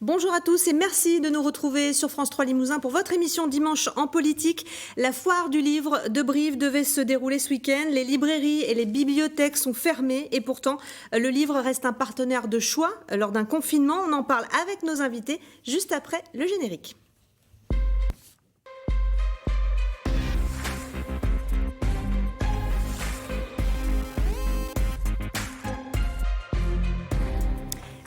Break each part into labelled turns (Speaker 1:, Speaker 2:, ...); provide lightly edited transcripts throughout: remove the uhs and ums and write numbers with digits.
Speaker 1: Bonjour à tous et merci de nous retrouver sur France 3 Limousin pour votre émission Dimanche en politique. La foire du livre de Brive devait se dérouler ce week-end. Les librairies et les bibliothèques sont fermées et pourtant le livre reste un partenaire de choix lors d'un confinement. On en parle avec nos invités juste après le générique.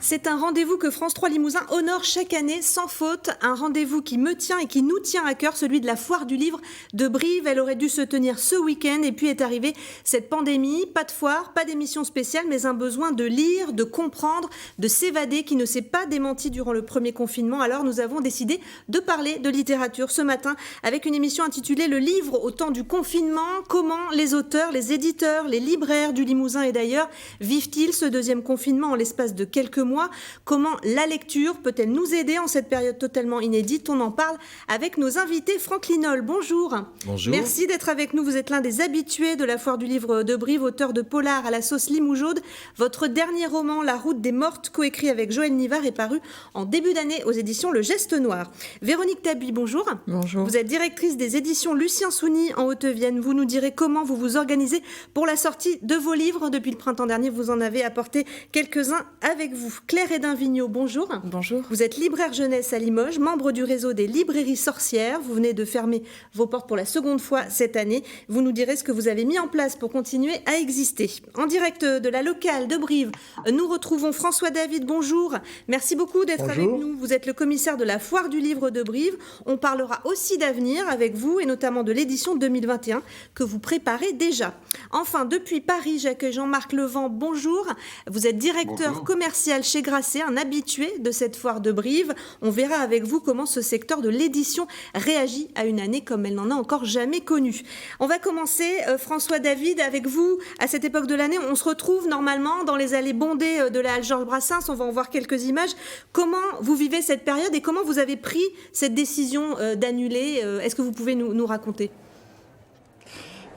Speaker 1: C'est un rendez-vous que France 3 Limousin honore chaque année sans faute. Un rendez-vous qui me tient et qui nous tient à cœur, celui de la foire du livre de Brive. Elle aurait dû se tenir ce week-end et puis est arrivée cette pandémie. Pas de foire, pas d'émission spéciale, mais un besoin de lire, de comprendre, de s'évader qui ne s'est pas démenti durant le premier confinement. Alors nous avons décidé de parler de littérature ce matin avec une émission intitulée « Le livre au temps du confinement ». Comment les auteurs, les éditeurs, les libraires du Limousin et d'ailleurs vivent-ils ce deuxième confinement en l'espace de quelques mois ? Comment la lecture peut-elle nous aider en cette période totalement inédite? On en parle avec nos invités. Franck Linol, bonjour.
Speaker 2: Bonjour.
Speaker 1: Merci d'être avec nous. Vous êtes l'un des habitués de la foire du livre de Brive, auteur de Polar à la sauce limougeaude. Votre dernier roman, La route des mortes, coécrit avec Joël Nivard, est paru en début d'année aux éditions Le Geste Noir. Véronique Tabuy, bonjour.
Speaker 3: Bonjour.
Speaker 1: Vous êtes directrice des éditions Lucien Souni en Haute-Vienne. Vous nous direz comment vous vous organisez pour la sortie de vos livres. Depuis le printemps dernier, vous en avez apporté quelques-uns avec vous. Claire Hédin-Vigneault, bonjour.
Speaker 3: Bonjour.
Speaker 1: Vous êtes libraire jeunesse à Limoges, membre du réseau des librairies sorcières. Vous venez de fermer vos portes pour la seconde fois cette année. Vous nous direz ce que vous avez mis en place pour continuer à exister. En direct de la locale de Brive, nous retrouvons François David, bonjour. Merci beaucoup d'être avec nous. Vous êtes le commissaire de la foire du livre de Brive. On parlera aussi d'avenir avec vous et notamment de l'édition 2021 que vous préparez déjà. Enfin, depuis Paris, j'accueille Jean-Marc Levent, bonjour. Vous êtes directeur commercial chez Grasset, un habitué de cette foire de Brive. On verra avec vous comment ce secteur de l'édition réagit à une année comme elle n'en a encore jamais connue. On va commencer, François David, avec vous. À cette époque de l'année, on se retrouve normalement dans les allées bondées de la halle Georges Brassens. On va en voir quelques images. Comment vous vivez cette période et comment vous avez pris cette décision d'annuler? Est-ce que vous pouvez nous raconter?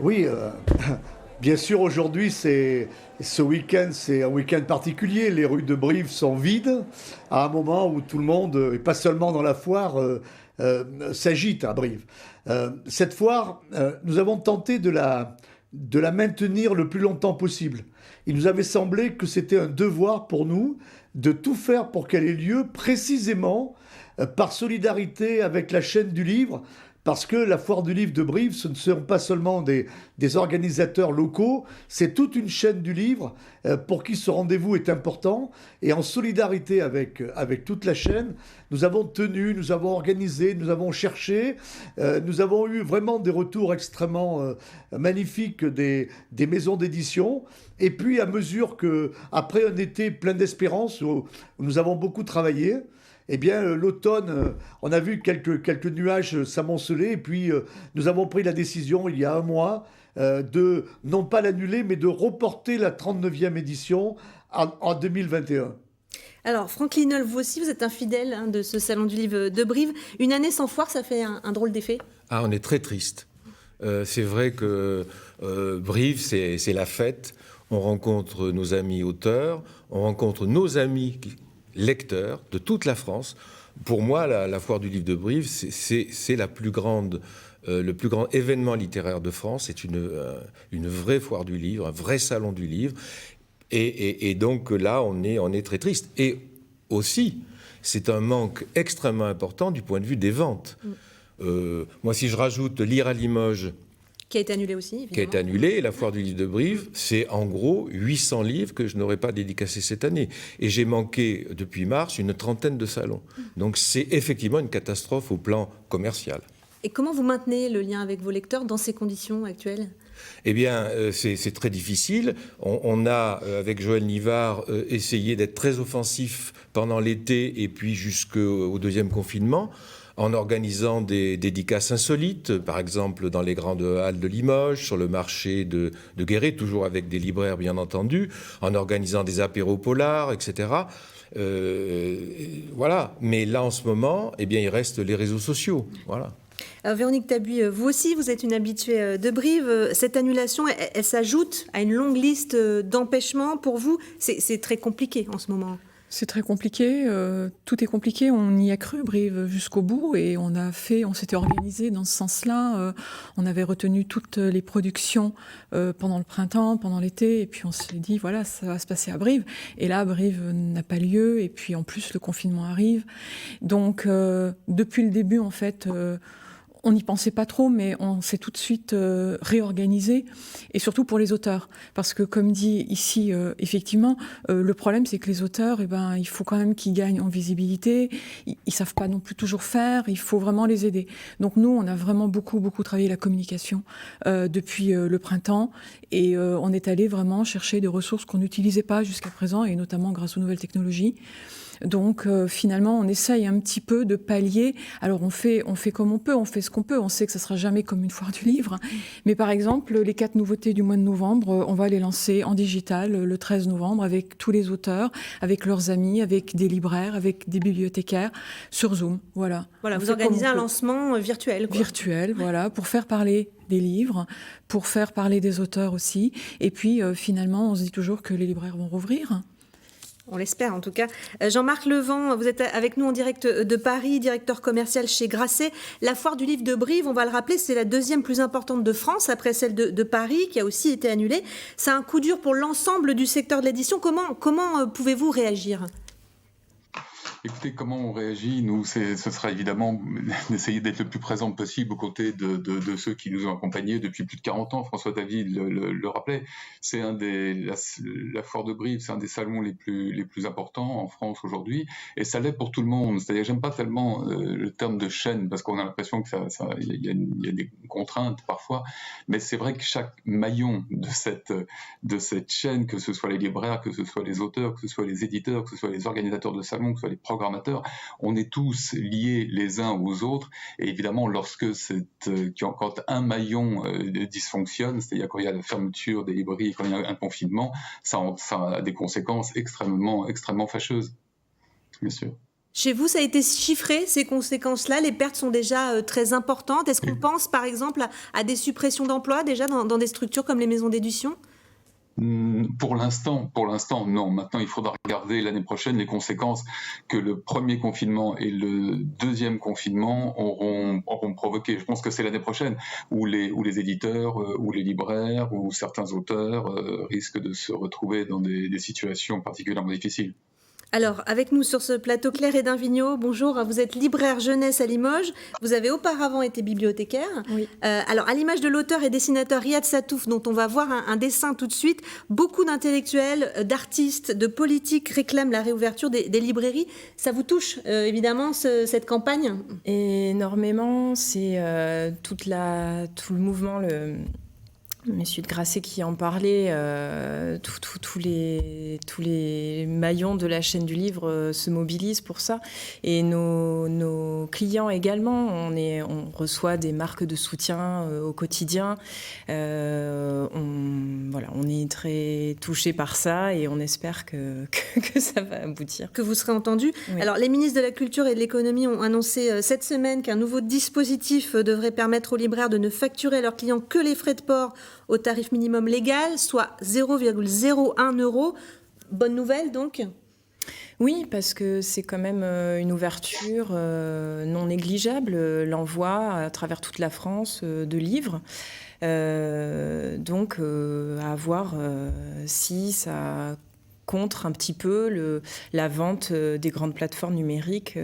Speaker 4: Oui, bien sûr, aujourd'hui, ce week-end, c'est un week-end particulier. Les rues de Brive sont vides à un moment où tout le monde, et pas seulement dans la foire, s'agite à Brive. Cette foire, nous avons tenté de la maintenir le plus longtemps possible. Il nous avait semblé que c'était un devoir pour nous de tout faire pour qu'elle ait lieu précisément par solidarité avec la chaîne du livre. Parce que la foire du livre de Brive, ce ne sont pas seulement des organisateurs locaux, c'est toute une chaîne du livre pour qui ce rendez-vous est important. Et en solidarité avec toute la chaîne, nous avons tenu, nous avons organisé, nous avons cherché. Nous avons eu vraiment des retours extrêmement magnifiques des maisons d'édition. Et puis à mesure qu'après un été plein d'espérance, où nous avons beaucoup travaillé, eh bien, l'automne, on a vu quelques nuages s'amonceler et puis nous avons pris la décision il y a un mois de non pas l'annuler mais de reporter la 39e édition en 2021.
Speaker 1: Alors, Franck Linol, vous aussi, vous êtes un fidèle de ce salon du livre de Brive. Une année sans foire, ça fait un drôle d'effet?
Speaker 2: Ah, on est très triste. C'est vrai que Brive, c'est la fête. On rencontre nos amis auteurs, on rencontre nos amis lecteurs de toute la France. Pour moi, la foire du livre de Brive, c'est le plus grand événement littéraire de France. C'est une vraie foire du livre, un vrai salon du livre. Et donc là, on est très triste. Et aussi, c'est un manque extrêmement important du point de vue des ventes. Moi, si je rajoute Lire à Limoges,
Speaker 1: qui a été annulé aussi, évidemment.
Speaker 2: Qui a été annulé. Et la foire du livre de Brive, c'est en gros 800 livres que je n'aurais pas dédicacés cette année. Et j'ai manqué, depuis mars, une trentaine de salons. Donc c'est effectivement une catastrophe au plan commercial.
Speaker 1: Et comment vous maintenez le lien avec vos lecteurs dans ces conditions actuelles?
Speaker 2: Eh bien, c'est très difficile. On a, avec Joël Nivard, essayé d'être très offensif pendant l'été et puis jusqu'au deuxième confinement, en organisant des dédicaces insolites, par exemple dans les grandes halles de Limoges, sur le marché de Guéret, toujours avec des libraires bien entendu, en organisant des apéros polars, etc. Voilà. Mais là, en ce moment, eh bien, il reste les réseaux sociaux. Voilà.
Speaker 1: Véronique Tabuy, vous aussi, vous êtes une habituée de Brive. Cette annulation, elle s'ajoute à une longue liste d'empêchements. Pour vous, c'est très compliqué en ce moment.
Speaker 3: C'est très compliqué, tout est compliqué, on y a cru, Brive, jusqu'au bout, et on s'était organisé dans ce sens-là. On avait retenu toutes les productions pendant le printemps, pendant l'été, et puis on s'est dit, voilà, ça va se passer à Brive. Et là, Brive n'a pas lieu, et puis en plus, le confinement arrive. Donc, depuis le début, en fait, on n'y pensait pas trop, mais on s'est tout de suite réorganisé, et surtout pour les auteurs. Parce que, comme dit ici, effectivement, le problème, c'est que les auteurs, il faut quand même qu'ils gagnent en visibilité. Ils ne savent pas non plus toujours faire, il faut vraiment les aider. Donc nous, on a vraiment beaucoup travaillé la communication depuis le printemps, et on est allé vraiment chercher des ressources qu'on n'utilisait pas jusqu'à présent, et notamment grâce aux nouvelles technologies. Donc finalement, on essaye un petit peu de pallier. Alors on fait comme on peut, on fait ce qu'on peut. On sait que ça sera jamais comme une foire du livre. Mais par exemple, les 4 nouveautés du mois de novembre, on va les lancer en digital le 13 novembre avec tous les auteurs, avec leurs amis, avec des libraires, avec des bibliothécaires sur Zoom. Voilà.
Speaker 1: Voilà, vous organisez un lancement virtuel, quoi.
Speaker 3: Virtuel, voilà, pour faire parler des livres, pour faire parler des auteurs aussi. Et puis finalement, on se dit toujours que les libraires vont rouvrir.
Speaker 1: On l'espère en tout cas. Jean-Marc Levent, vous êtes avec nous en direct de Paris, directeur commercial chez Grasset. La foire du livre de Brive, on va le rappeler, c'est la 2e plus importante de France, après celle de Paris, qui a aussi été annulée. C'est un coup dur pour l'ensemble du secteur de l'édition. Comment pouvez-vous réagir ?
Speaker 5: Écoutez, comment on réagit? Nous, ce sera évidemment d'essayer d'être le plus présent possible aux côtés de ceux qui nous ont accompagnés depuis plus de 40 ans. François David le rappelait. C'est la foire de Brive, c'est un des salons les plus importants en France aujourd'hui, et ça l'est pour tout le monde. C'est-à-dire, j'aime pas tellement le terme de chaîne, parce qu'on a l'impression que il y a des contraintes parfois, mais c'est vrai que chaque maillon de cette chaîne, que ce soit les libraires, que ce soit les auteurs, que ce soit les éditeurs, que ce soit les organisateurs de salons, que ce soit les programmateurs, on est tous liés les uns aux autres, et évidemment quand un maillon dysfonctionne, c'est-à-dire quand il y a la fermeture des librairies, quand il y a un confinement, ça a des conséquences extrêmement fâcheuses, bien sûr.
Speaker 1: Chez vous, ça a été chiffré, ces conséquences-là? Les pertes sont déjà très importantes. Est-ce qu'on pense par exemple à des suppressions d'emplois déjà dans des structures comme les maisons d'édition?
Speaker 5: Pour l'instant, non. Maintenant, il faudra regarder l'année prochaine les conséquences que le premier confinement et le deuxième confinement auront provoqué. Je pense que c'est l'année prochaine où les éditeurs, ou les libraires, ou certains auteurs risquent de se retrouver dans des situations particulièrement difficiles.
Speaker 1: Alors, avec nous sur ce plateau, Claire Edin-Vigneault, bonjour, vous êtes libraire jeunesse à Limoges, vous avez auparavant été bibliothécaire.
Speaker 3: Oui.
Speaker 1: Alors, à l'image de l'auteur et dessinateur Riyad Sattouf, dont on va voir un dessin tout de suite, beaucoup d'intellectuels, d'artistes, de politiques réclament la réouverture des librairies. Ça vous touche, évidemment, cette campagne?
Speaker 6: Énormément, c'est tout le mouvement, Monsieur de Grasset qui en parlait, tous les maillons de la chaîne du livre se mobilisent pour ça, et nos clients également. On reçoit des marques de soutien au quotidien. On est très touchés par ça, et on espère que ça va aboutir.
Speaker 1: Que vous serez entendu. Oui. Alors, les ministres de la Culture et de l'Économie ont annoncé cette semaine qu'un nouveau dispositif devrait permettre aux libraires de ne facturer à leurs clients que les frais de port au tarif minimum légal, soit 0,01 €. Bonne nouvelle, donc?
Speaker 6: Oui, parce que c'est quand même une ouverture non négligeable, l'envoi à travers toute la France de livres. Donc, à voir si ça contre un petit peu la vente des grandes plateformes numériques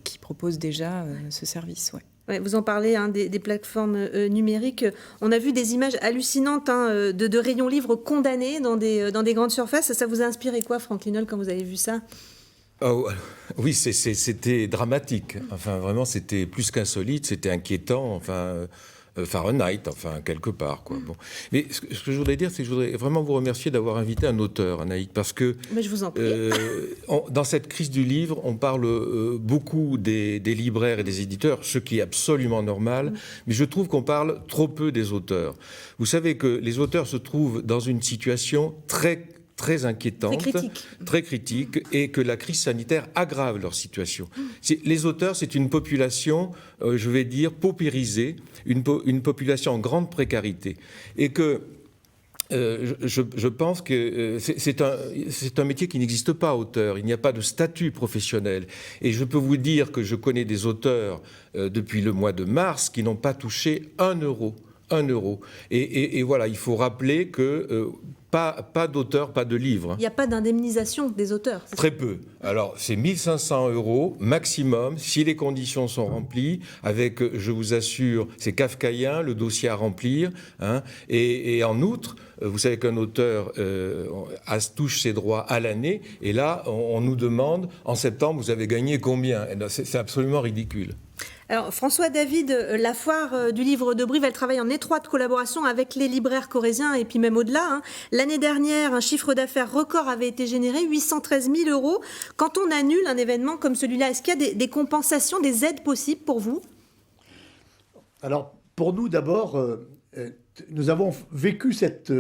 Speaker 6: qui proposent déjà ce service. Ouais.
Speaker 1: Ouais, vous en parlez des plateformes numériques. On a vu des images hallucinantes de rayons livres condamnés dans des grandes surfaces. Ça vous a inspiré quoi, Franck Linol, quand vous avez vu ça?
Speaker 2: Oh, oui, c'était dramatique. Enfin, vraiment, c'était plus qu'insolite, c'était inquiétant. Enfin, Fahrenheit, enfin, quelque part, quoi. Bon. Mais ce que je voudrais dire, c'est que je voudrais vraiment vous remercier d'avoir invité un auteur, Anaïk, parce que
Speaker 1: mais je vous en prie.
Speaker 2: Dans cette crise du livre, on parle beaucoup des libraires et des éditeurs, ce qui est absolument normal, mais je trouve qu'on parle trop peu des auteurs. Vous savez que les auteurs se trouvent dans une situation très inquiétante, très critique, et que la crise sanitaire aggrave leur situation. Les auteurs, c'est une population, je vais dire, paupérisée, une population en grande précarité. Et que Je pense que c'est un métier qui n'existe pas, auteur. Il n'y a pas de statut professionnel. Et je peux vous dire que je connais des auteurs depuis le mois de mars qui n'ont pas touché 1 euro. 1 euro. Et voilà, il faut rappeler que pas d'auteur, pas de livre.
Speaker 1: Il n'y a pas d'indemnisation des auteurs.
Speaker 2: Très peu. Alors, c'est 1 500 euros maximum, si les conditions sont remplies, avec, je vous assure, c'est kafkaïen, le dossier à remplir. Hein, et en outre, vous savez qu'un auteur touche ses droits à l'année, et là, on nous demande, en septembre, vous avez gagné combien? C'est absolument ridicule.
Speaker 1: Alors, François David, la foire du livre de Brive, elle travaille en étroite collaboration avec les libraires corréziens et puis même au-delà. Hein. L'année dernière, un chiffre d'affaires record avait été généré, 813 000 euros. Quand on annule un événement comme celui-là, est-ce qu'il y a des compensations, des aides possibles pour vous?
Speaker 4: Alors, pour nous, d'abord, nous avons vécu cette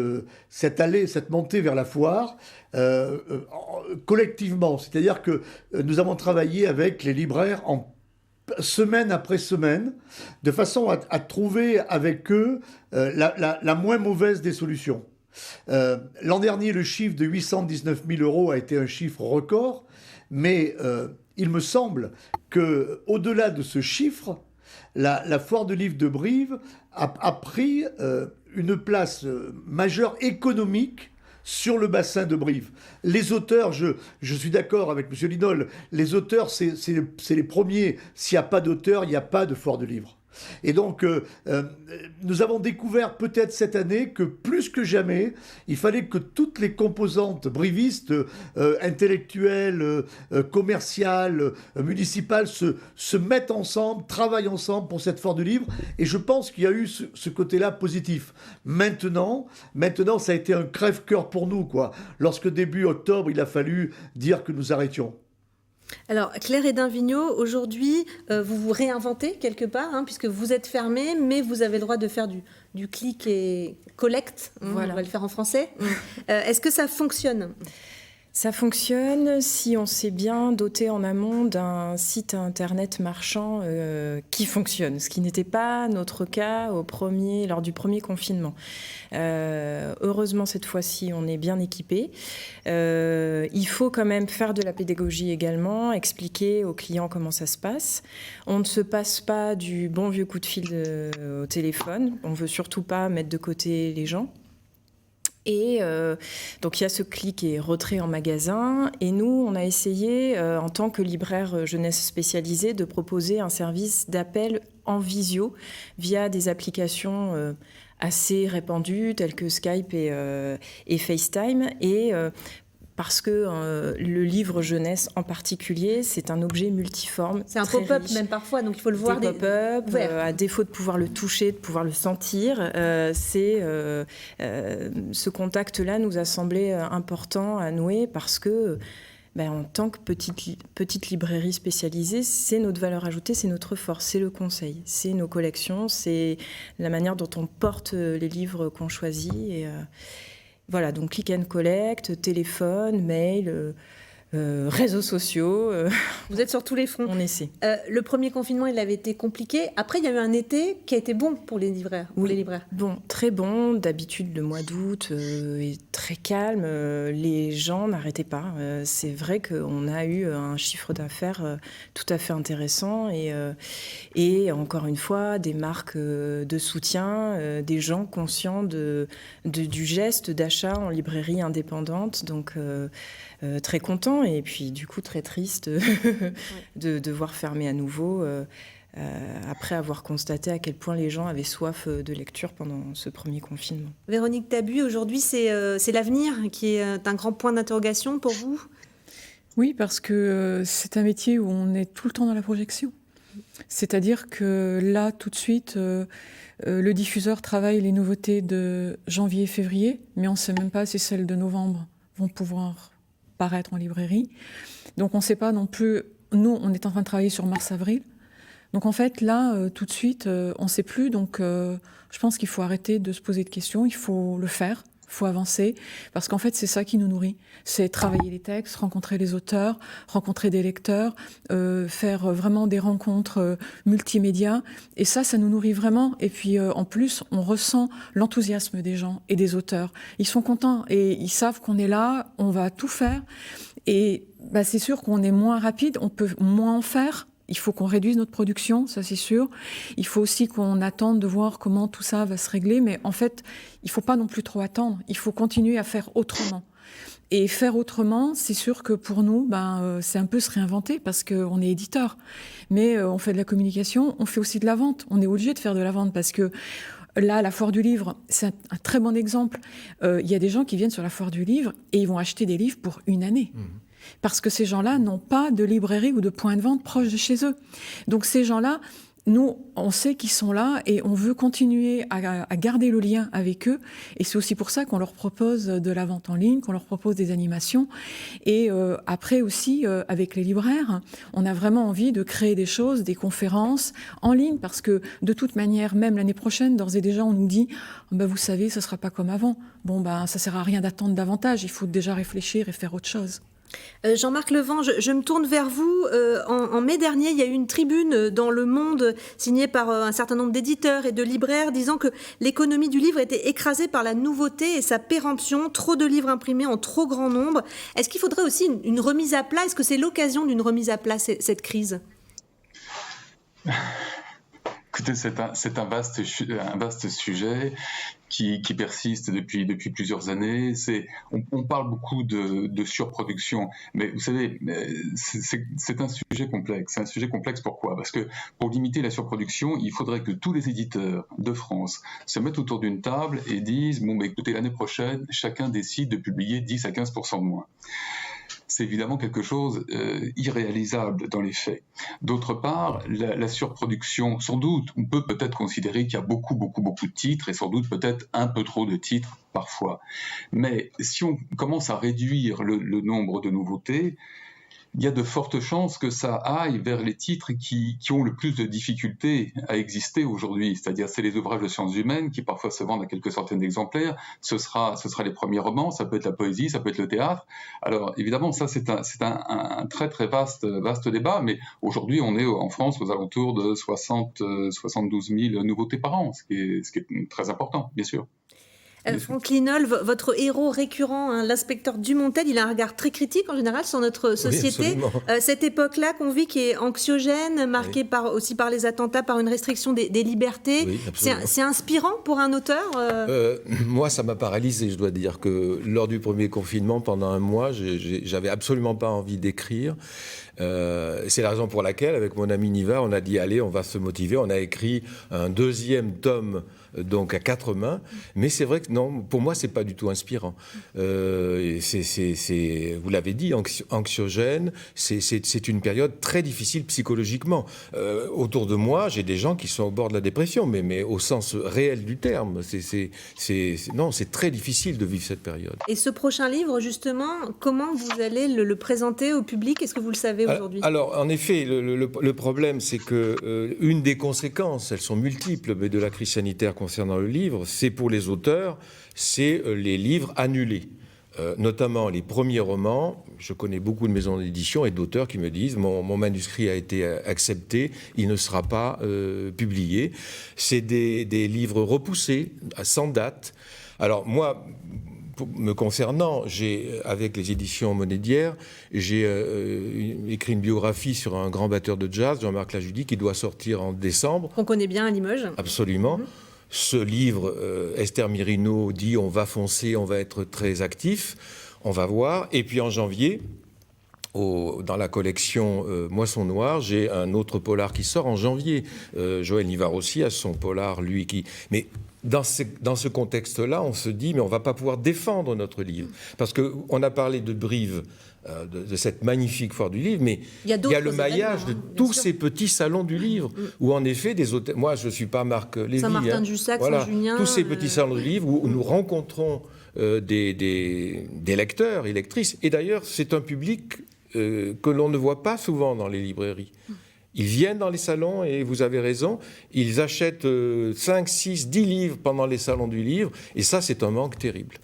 Speaker 4: allée, cette montée vers la foire collectivement. C'est-à-dire que nous avons travaillé avec les libraires semaine après semaine, de façon à trouver avec eux la moins mauvaise des solutions. L'an dernier, le chiffre de 819 000 euros a été un chiffre record, mais il me semble qu'au-delà de ce chiffre, la foire de livres de Brive a pris une place majeure économique sur le bassin de Brive. Les auteurs, je suis d'accord avec M. Linol, les auteurs, c'est les premiers. S'il n'y a pas d'auteur, il n'y a pas de foire de livres. Et donc, nous avons découvert peut-être cette année que plus que jamais, il fallait que toutes les composantes brivistes, intellectuelles, commerciales, municipales, se mettent ensemble, travaillent ensemble pour cette foire du livre. Et je pense qu'il y a eu ce côté-là positif. Maintenant, ça a été un crève-cœur pour nous, quoi. Lorsque début octobre, il a fallu dire que nous arrêtions.
Speaker 1: Alors, Claire Hédin-Vigneault, aujourd'hui, vous vous réinventez quelque part, hein, puisque vous êtes fermé, mais vous avez le droit de faire du click et collect. Voilà. On va le faire en français. Est-ce que ça fonctionne ?
Speaker 6: Ça fonctionne si on s'est bien doté en amont d'un site internet marchand qui fonctionne, ce qui n'était pas notre cas lors du premier confinement. Heureusement, cette fois-ci, on est bien équipé. Il faut quand même faire de la pédagogie également, expliquer aux clients comment ça se passe. On ne se passe pas du bon vieux coup de fil au téléphone. On ne veut surtout pas mettre de côté les gens. Et donc il y a ce clic et retrait en magasin. Et nous, on a essayé, en tant que libraire jeunesse spécialisé, de proposer un service d'appel en visio via des applications assez répandues telles que Skype et FaceTime. Et parce que le livre jeunesse en particulier, c'est un objet multiforme.
Speaker 1: C'est un pop-up même parfois, donc il faut le voir.
Speaker 6: Des pop-up, à défaut de pouvoir le toucher, de pouvoir le sentir. Ce contact-là nous a semblé important à nouer parce que, en tant que petite librairie spécialisée, c'est notre valeur ajoutée, c'est notre force, c'est le conseil, c'est nos collections, c'est la manière dont on porte les livres qu'on choisit. Voilà, donc click and collect, téléphone, mail, réseaux sociaux.
Speaker 1: Vous êtes sur tous les fronts.
Speaker 6: On essaie.
Speaker 1: Le premier confinement, il avait été compliqué. Après, il y a eu un été qui a été bon pour les libraires.
Speaker 6: Bon, très bon. D'habitude, le mois d'août est très calme. Les gens n'arrêtaient pas. C'est vrai qu'on a eu un chiffre d'affaires tout à fait intéressant. Et encore une fois, des marques de soutien, des gens conscients du geste d'achat en librairie indépendante. Donc, très content et puis du coup très triste de devoir fermer à nouveau après avoir constaté à quel point les gens avaient soif de lecture pendant ce premier confinement.
Speaker 1: Véronique Tabu, aujourd'hui c'est l'avenir qui est un grand point d'interrogation pour vous ?
Speaker 3: Oui, parce que c'est un métier où on est tout le temps dans la projection. C'est-à-dire que là, tout de suite, le diffuseur travaille les nouveautés de janvier et février, mais on ne sait même pas si celles de novembre vont pouvoir paraître en librairie. Donc on ne sait pas non plus, nous on est en train de travailler sur mars-avril. Donc en fait là, tout de suite, on ne sait plus. Donc je pense qu'il faut arrêter de se poser de questions, il faut le faire faut avancer, parce qu'en fait, c'est ça qui nous nourrit. C'est travailler les textes, rencontrer les auteurs, rencontrer des lecteurs, faire vraiment des rencontres multimédia. Et ça nous nourrit vraiment. Et puis, en plus, on ressent l'enthousiasme des gens et des auteurs. Ils sont contents et ils savent qu'on est là, on va tout faire. Et c'est sûr qu'on est moins rapide, on peut moins en faire. Il faut qu'on réduise notre production, ça c'est sûr. Il faut aussi qu'on attende de voir comment tout ça va se régler. Mais en fait, il ne faut pas non plus trop attendre. Il faut continuer à faire autrement. Et faire autrement, c'est sûr que pour nous, c'est un peu se réinventer parce qu'on est éditeur. Mais on fait de la communication, on fait aussi de la vente. On est obligé de faire de la vente parce que là, la Foire du Livre, c'est un très bon exemple. Il y a des gens qui viennent sur la Foire du Livre et ils vont acheter des livres pour une année. Parce que ces gens-là n'ont pas de librairie ou de point de vente proche de chez eux. Donc ces gens-là, nous, on sait qu'ils sont là et on veut continuer à garder le lien avec eux. Et c'est aussi pour ça qu'on leur propose de la vente en ligne, qu'on leur propose des animations. Et après aussi, avec les libraires, on a vraiment envie de créer des choses, des conférences en ligne, parce que de toute manière, même l'année prochaine, d'ores et déjà, on nous dit vous savez, ça ne sera pas comme avant. Ça ne sert à rien d'attendre davantage, il faut déjà réfléchir et faire autre chose.
Speaker 1: Jean-Marc Levent, je me tourne vers vous. En mai dernier, il y a eu une tribune dans Le Monde signée par un certain nombre d'éditeurs et de libraires disant que l'économie du livre était écrasée par la nouveauté et sa péremption, trop de livres imprimés en trop grand nombre. Est-ce qu'il faudrait aussi une remise à plat? Est-ce que c'est l'occasion d'une remise à plat, cette crise?
Speaker 5: Écoutez, c'est un vaste sujet qui persiste depuis plusieurs années. On parle beaucoup de surproduction, mais vous savez, c'est un sujet complexe. C'est un sujet complexe pourquoi? Parce que pour limiter la surproduction, il faudrait que tous les éditeurs de France se mettent autour d'une table et disent écoutez, l'année prochaine, chacun décide de publier 10 à 15% de moins. C'est évidemment quelque chose irréalisable dans les faits. D'autre part, la surproduction, sans doute, on peut peut-être considérer qu'il y a beaucoup de titres et sans doute peut-être un peu trop de titres parfois. Mais si on commence à réduire le nombre de nouveautés, il y a de fortes chances que ça aille vers les titres qui ont le plus de difficultés à exister aujourd'hui. C'est-à-dire, c'est les ouvrages de sciences humaines qui parfois se vendent à quelques centaines d'exemplaires. Ce sera les premiers romans, ça peut être la poésie, ça peut être le théâtre. Alors, évidemment, ça, c'est un très, très vaste débat, mais aujourd'hui, on est en France aux alentours de 72 000 nouveautés par an, ce qui est très important, bien sûr.
Speaker 1: Franck Linol, votre héros récurrent, l'inspecteur Dumontel, il a un regard très critique en général sur notre société. Oui, cette époque-là qu'on vit qui est anxiogène, marquée aussi par les attentats, par une restriction des libertés, oui, c'est inspirant pour un auteur
Speaker 2: Moi, ça m'a paralysé. Je dois dire que lors du premier confinement, pendant un mois, j'avais absolument pas envie d'écrire. C'est la raison pour laquelle, avec mon ami Niva, on a dit allez, on va se motiver. On a écrit un deuxième tome, donc à 4 mains. Mais c'est vrai que non, pour moi, c'est pas du tout inspirant. Vous l'avez dit, anxiogène. C'est une période très difficile psychologiquement. Autour de moi, j'ai des gens qui sont au bord de la dépression, mais au sens réel du terme. C'est très difficile de vivre cette période.
Speaker 1: Et ce prochain livre, justement, comment vous allez le présenter au public? Est-ce que vous le savez aujourd'hui?
Speaker 2: Alors, en effet, le problème, c'est que une des conséquences, elles sont multiples, mais de la crise sanitaire concernant le livre, c'est pour les auteurs, c'est les livres annulés. Notamment les premiers romans. Je connais beaucoup de maisons d'édition et d'auteurs qui me disent mon manuscrit a été accepté, il ne sera pas publié. C'est des livres repoussés, sans date. Alors moi, me concernant, avec les éditions Monédière, j'ai écrit une biographie sur un grand batteur de jazz, Jean-Marc Lajudy, qui doit sortir en décembre.
Speaker 1: Qu'on connaît bien à Limoges.
Speaker 2: Absolument. Ce livre, Esther Mirino dit on va foncer, on va être très actif, on va voir. Et puis en janvier, dans la collection Moisson Noire, j'ai un autre polar qui sort en janvier. Joël Nivard aussi a son polar, lui qui... Mais dans ce contexte-là, on se dit mais on ne va pas pouvoir défendre notre livre. Parce qu'on a parlé de Brive, de cette magnifique foire du livre, mais il y a le maillage de tous ces petits salons du livre, où en effet des auteurs... Moi, je ne suis pas Marc Lévy.
Speaker 1: Saint-Martin-du-Sac, Saint-Junien...
Speaker 2: Tous ces petits salons du livre où nous rencontrons des lecteurs et lectrices. Et d'ailleurs, c'est un public que l'on ne voit pas souvent dans les librairies. Ils viennent dans les salons et vous avez raison, ils achètent 5, 6, 10 livres pendant les salons du livre et ça c'est un manque terrible.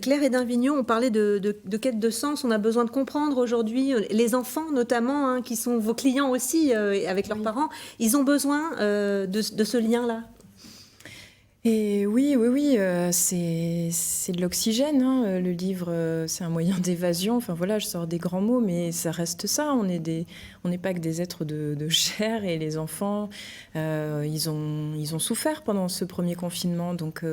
Speaker 1: Claire Hédin-Vignon, on parlait de quête de sens, on a besoin de comprendre aujourd'hui, les enfants notamment, hein, qui sont vos clients aussi avec leurs parents, ils ont besoin de ce lien-là.
Speaker 6: Et oui, c'est de l'oxygène, hein. Le livre, c'est un moyen d'évasion. Enfin voilà, je sors des grands mots, mais ça reste ça. On n'est pas que des êtres de chair, et les enfants, ils ont souffert pendant ce premier confinement, donc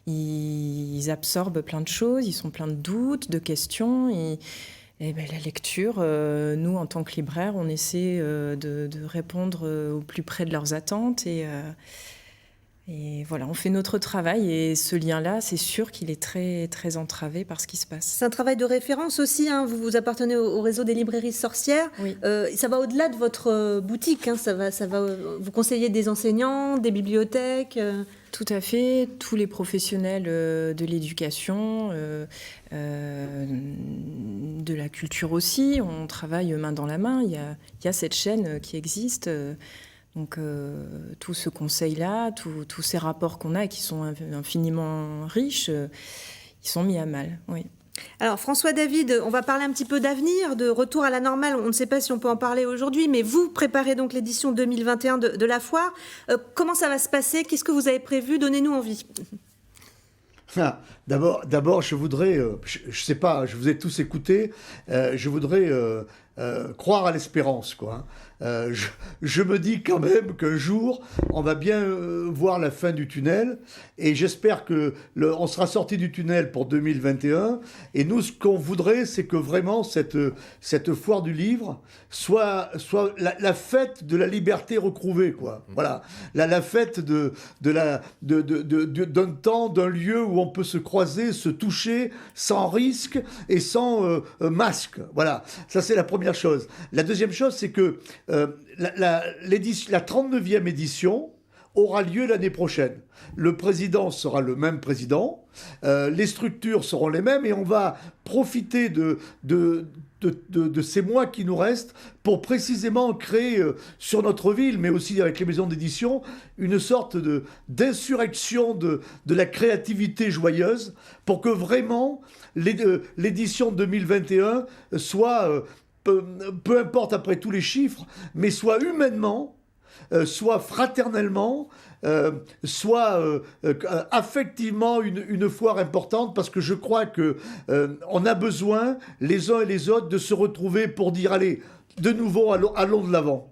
Speaker 6: ils absorbent plein de choses, ils sont pleins de doutes, de questions. Et ben, la lecture, nous en tant que libraires, on essaie de répondre au plus près de leurs attentes et voilà, on fait notre travail, et ce lien-là, c'est sûr qu'il est très, très entravé par ce qui se passe.
Speaker 1: C'est un travail de référence aussi, hein. Vous appartenez au réseau des librairies sorcières.
Speaker 6: Oui.
Speaker 1: Ça va au-delà de votre boutique, hein. Ça va vous conseiller des enseignants, des bibliothèques.
Speaker 6: Tout à fait, tous les professionnels de l'éducation, de la culture aussi, on travaille main dans la main. Il y a cette chaîne qui existe. Donc tout ce conseil-là, tous ces rapports qu'on a et qui sont infiniment riches, ils sont mis à mal, oui.
Speaker 1: Alors François David, on va parler un petit peu d'avenir, de retour à la normale. On ne sait pas si on peut en parler aujourd'hui, mais vous préparez donc l'édition 2021 de la foire. Comment ça va se passer? Qu'est-ce que vous avez prévu? Donnez-nous envie.
Speaker 4: D'abord, je voudrais, je sais pas, je vous ai tous écoutés, je voudrais croire à l'espérance, quoi. Je me dis quand même qu'un jour, on va bien voir la fin du tunnel, et j'espère que on sera sorti du tunnel pour 2021. Et nous, ce qu'on voudrait, c'est que vraiment cette foire du livre soit la fête de la liberté retrouvée, quoi. Voilà, la fête d'un temps, d'un lieu où on peut se croiser, se toucher sans risque et sans masque. Voilà, ça c'est la première chose. La deuxième chose, c'est que la 39e édition aura lieu l'année prochaine. Le président sera le même président, les structures seront les mêmes, et on va profiter de ces mois qui nous restent pour précisément créer sur notre ville, mais aussi avec les maisons d'édition, une sorte d'insurrection de la créativité joyeuse, pour que vraiment l'édition 2021 soit, peu importe après tous les chiffres, mais soit humainement, soit fraternellement, soit affectivement une foire importante, parce que je crois que on a besoin, les uns et les autres, de se retrouver pour dire allez, de nouveau, allons de l'avant.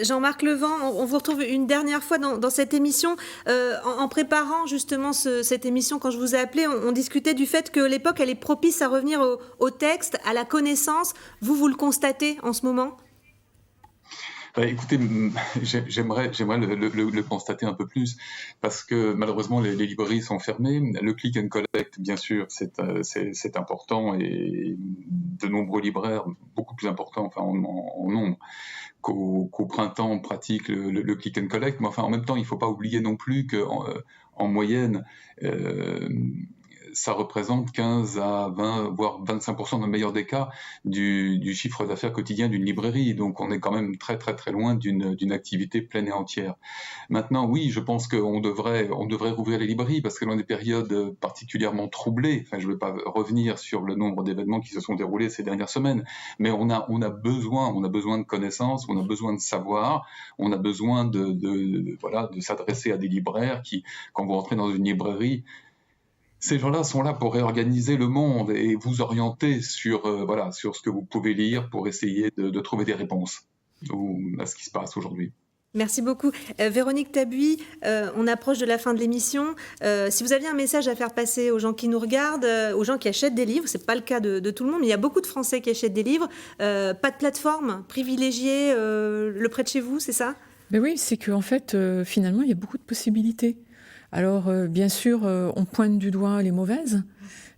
Speaker 1: Jean-Marc Levent, on vous retrouve une dernière fois dans cette émission. En préparant justement cette émission, quand je vous ai appelé, on discutait du fait que l'époque, elle est propice à revenir au texte, à la connaissance. Vous le constatez en ce moment ?
Speaker 5: Écoutez, j'aimerais le constater un peu plus, parce que malheureusement les librairies sont fermées. Le click and collect, bien sûr, c'est important, et de nombreux libraires, beaucoup plus importants, enfin en nombre, qu'au printemps on pratique le click and collect. Mais enfin, en même temps, il ne faut pas oublier non plus qu'en moyenne, ça représente 15 à 20, voire 25% dans le meilleur des cas du chiffre d'affaires quotidien d'une librairie. Donc on est quand même très très très loin d'une activité pleine et entière. Maintenant, oui, je pense qu'on devrait rouvrir les librairies, parce que dans des périodes particulièrement troublées, enfin je ne vais pas revenir sur le nombre d'événements qui se sont déroulés ces dernières semaines, mais on a besoin de connaissances, on a besoin de savoir, on a besoin de s'adresser à des libraires qui, quand vous rentrez dans une librairie, ces gens-là sont là pour réorganiser le monde et vous orienter sur ce que vous pouvez lire, pour essayer de trouver des réponses à ce qui se passe aujourd'hui.
Speaker 1: Merci beaucoup. Véronique Tabuy, on approche de la fin de l'émission. Si vous aviez un message à faire passer aux gens qui nous regardent, aux gens qui achètent des livres, ce n'est pas le cas de tout le monde, mais il y a beaucoup de Français qui achètent des livres. Pas de plateforme privilégiée, le près de chez vous, c'est ça ?
Speaker 3: Ben oui, c'est qu'en fait, finalement, il y a beaucoup de possibilités. Alors, bien sûr, on pointe du doigt les mauvaises,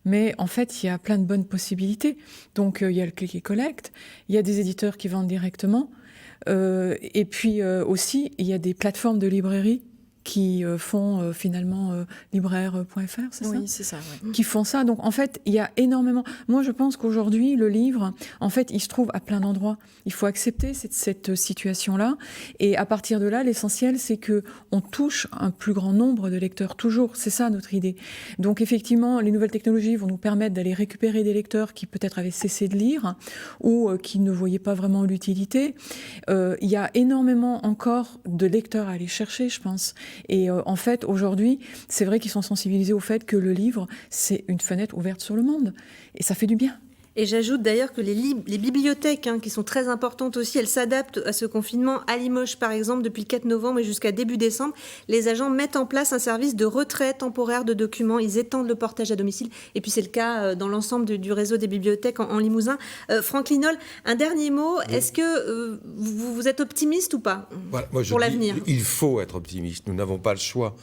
Speaker 3: mais en fait, il y a plein de bonnes possibilités. Donc, il y a le click and collect, il y a des éditeurs qui vendent directement, et puis aussi, il y a des plateformes de librairie qui font finalement libraire.fr, c'est ça ?
Speaker 6: Oui, c'est ça. Ouais.
Speaker 3: Qui font ça. Donc en fait, il y a énormément. Moi, je pense qu'aujourd'hui, le livre, en fait, il se trouve à plein d'endroits. Il faut accepter cette situation-là. Et à partir de là, l'essentiel, c'est que on touche un plus grand nombre de lecteurs toujours. C'est ça notre idée. Donc effectivement, les nouvelles technologies vont nous permettre d'aller récupérer des lecteurs qui peut-être avaient cessé de lire ou qui ne voyaient pas vraiment l'utilité. Il y a énormément encore de lecteurs à aller chercher, je pense. Et en fait, aujourd'hui, c'est vrai qu'ils sont sensibilisés au fait que le livre, c'est une fenêtre ouverte sur le monde. Et ça fait du bien.
Speaker 1: Et j'ajoute d'ailleurs que les bibliothèques, qui sont très importantes aussi, elles s'adaptent à ce confinement. À Limoges, par exemple, depuis le 4 novembre et jusqu'à début décembre, les agents mettent en place un service de retrait temporaire de documents. Ils étendent le portage à domicile. Et puis c'est le cas dans l'ensemble du réseau des bibliothèques en Limousin. Franck Linol, un dernier mot. Oui. Est-ce que vous êtes optimiste ou pas pour l'avenir ?
Speaker 2: Il faut être optimiste. Nous n'avons pas le choix.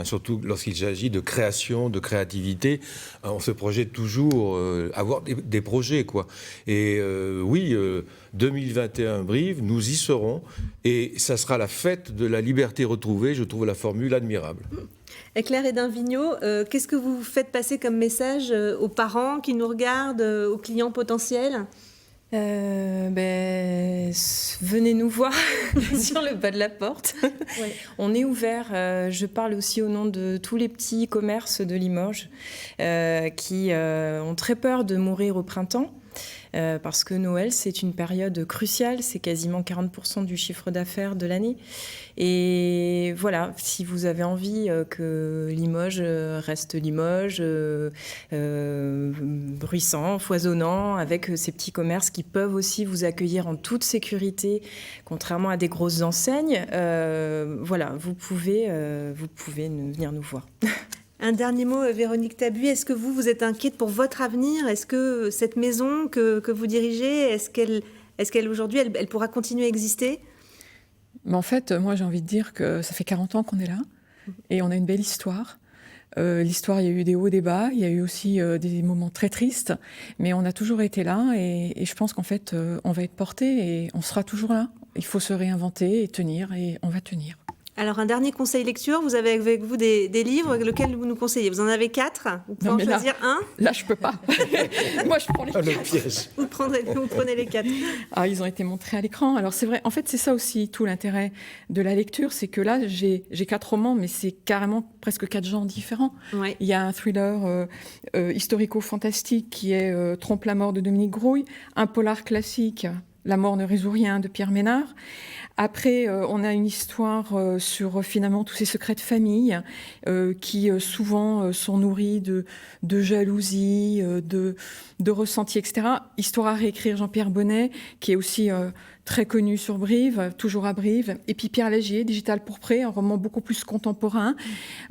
Speaker 2: Surtout lorsqu'il s'agit de création, de créativité, on se projette toujours avoir des projets, quoi. Et 2021 Brive, nous y serons, et ça sera la fête de la liberté retrouvée. Je trouve la formule admirable.
Speaker 1: Claire Hédin-Vigneault, qu'est-ce que vous faites passer comme message aux parents qui nous regardent, aux clients potentiels ?
Speaker 6: Venez nous voir sur le bas de la porte. Ouais. On est ouvert. Je parle aussi au nom de tous les petits commerces de Limoges qui ont très peur de mourir au printemps. Parce que Noël, c'est une période cruciale, c'est quasiment 40% du chiffre d'affaires de l'année. Et voilà, si vous avez envie que Limoges reste Limoges, bruissant, foisonnant, avec ces petits commerces qui peuvent aussi vous accueillir en toute sécurité, contrairement à des grosses enseignes, voilà, vous pouvez venir nous voir.
Speaker 1: Un dernier mot, Véronique Tabuy, est-ce que vous êtes inquiète pour votre avenir ? Est-ce que cette maison que vous dirigez, est-ce qu'elle aujourd'hui, elle pourra continuer à exister ?
Speaker 3: Mais en fait, moi j'ai envie de dire que ça fait 40 ans qu'on est là et on a une belle histoire. L'histoire, il y a eu des hauts, des bas, il y a eu aussi des moments très tristes, mais on a toujours été là et je pense qu'en fait, on va être porté et on sera toujours là. Il faut se réinventer et tenir, et on va tenir.
Speaker 1: Alors, un dernier conseil lecture, vous avez avec vous des livres, lequel vous nous conseillez ? Vous en avez 4 ? Vous pouvez en choisir un ?
Speaker 3: Là, je peux pas. Moi, je prends les 4.
Speaker 2: Le piège.
Speaker 1: Vous prenez les 4.
Speaker 3: Ah, ils ont été montrés à l'écran. Alors, c'est vrai, en fait, c'est ça aussi tout l'intérêt de la lecture, c'est que là, j'ai 4 romans, mais c'est carrément presque 4 genres différents. Ouais. Il y a un thriller historico-fantastique qui est Trompe la mort de Dominique Grouille, un polar classique, La mort ne résout rien de Pierre Ménard. Après, on a une histoire sur finalement tous ces secrets de famille qui souvent sont nourris de jalousie, de ressenti, etc. Histoire à réécrire, Jean-Pierre Bonnet, qui est aussi très connu sur Brive, toujours à Brive. Et puis Pierre Légier, Digital Pourpré, un roman beaucoup plus contemporain.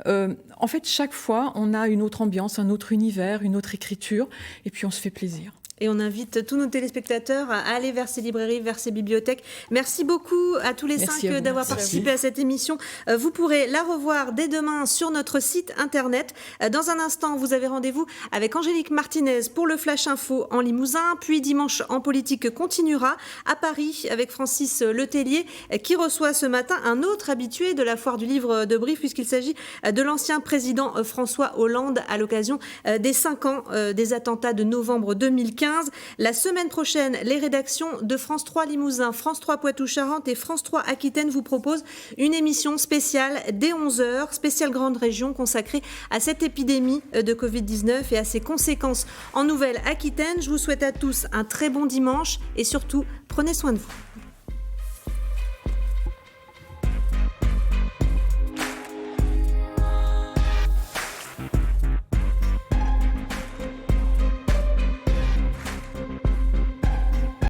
Speaker 3: En fait, chaque fois, on a une autre ambiance, un autre univers, une autre écriture, et puis on se fait plaisir.
Speaker 1: Et on invite tous nos téléspectateurs à aller vers ces librairies, vers ces bibliothèques. Merci beaucoup à tous les 5 d'avoir participé à cette émission. Vous pourrez la revoir dès demain sur notre site internet. Dans un instant, vous avez rendez-vous avec Angélique Martinez pour le Flash Info en Limousin. Puis dimanche, En Politique continuera à Paris avec Francis Letellier qui reçoit ce matin un autre habitué de la foire du livre de Brive puisqu'il s'agit de l'ancien président François Hollande à l'occasion des 5 ans des attentats de novembre 2015. La semaine prochaine, les rédactions de France 3 Limousin, France 3 Poitou-Charentes et France 3 Aquitaine vous proposent une émission spéciale dès 11h, spéciale Grande Région consacrée à cette épidémie de Covid-19 et à ses conséquences en Nouvelle-Aquitaine. Je vous souhaite à tous un très bon dimanche et surtout, prenez soin de vous.